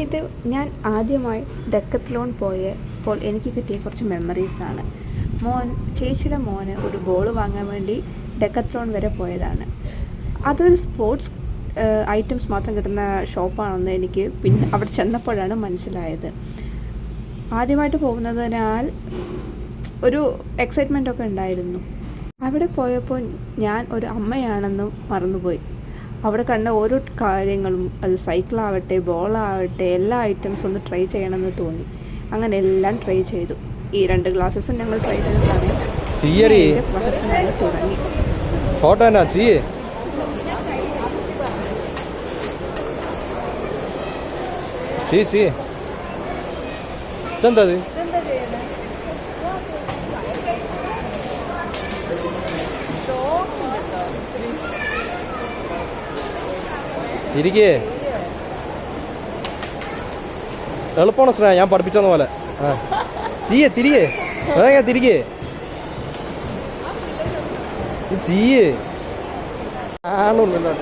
ഇത് ഞാൻ ആദ്യമായി ഡെക്കത്ലോൺ പോയപ്പോൾ എനിക്ക് കിട്ടിയ കുറച്ച് മെമ്മറീസാണ്. ചേച്ചിയുടെ മോന് ഒരു ബോൾ വാങ്ങാൻ വേണ്ടി ഡെക്കത്ലോൺ വരെ പോയതാണ്. അതൊരു സ്പോർട്സ് ഐറ്റംസ് മാത്രം കിട്ടുന്ന ഷോപ്പാണെന്ന് എനിക്ക് പിന്നെ അവിടെ ചെന്നപ്പോഴാണ് മനസ്സിലായത്. ആദ്യമായിട്ട് പോകുന്നതിനാൽ ഒരു എക്സൈറ്റ്മെൻറ്റൊക്കെ ഉണ്ടായിരുന്നു. അവിടെ പോയപ്പോൾ ഞാൻ ഒരു അമ്മയാണെന്നും മറന്നുപോയി. അവിടെ കണ്ട ഓരോ കാര്യങ്ങളും, അത് സൈക്കിളാവട്ടെ ബോളാവട്ടെ എല്ലാ ഐറ്റംസും ഒന്ന് ട്രൈ ചെയ്യണമെന്ന് തോന്നി. അങ്ങനെ എല്ലാം ട്രൈ ചെയ്തു. ഈ 2 ഗ്ലാസ്സസും ഞങ്ങൾ ട്രൈ ചെയ്തതാണ്. പ്രൊഫഷണൽ തുടങ്ങി. തിരികെ എളുപ്പമാണ് ശ്രേയ, ഞാൻ പഠിപ്പിച്ചെന്ന പോലെ. തിരികെ തിരികെ ആണല്ലോ.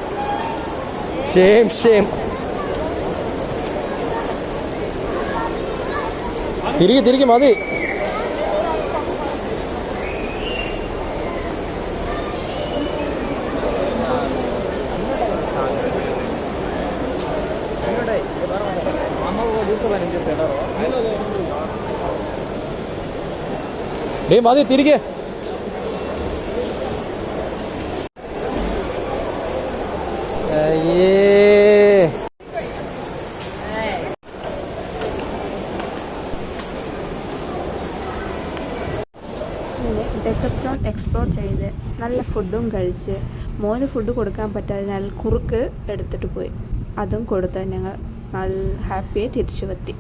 തിരികെ മതി. മതി തിരികെ. ഡെക്കത്ലോൺ എക്സ്പ്ലോർ ചെയ്ത് നല്ല ഫുഡും കഴിച്ച് മോന് ഫുഡ് കൊടുക്കാൻ പറ്റാത്തതിനാൽ കുറുക്ക് എടുത്തിട്ട് പോയി. അതും കൊടുത്ത് ഞങ്ങൾ നല്ല ഹാപ്പിയായി തിരിച്ചു എത്തി.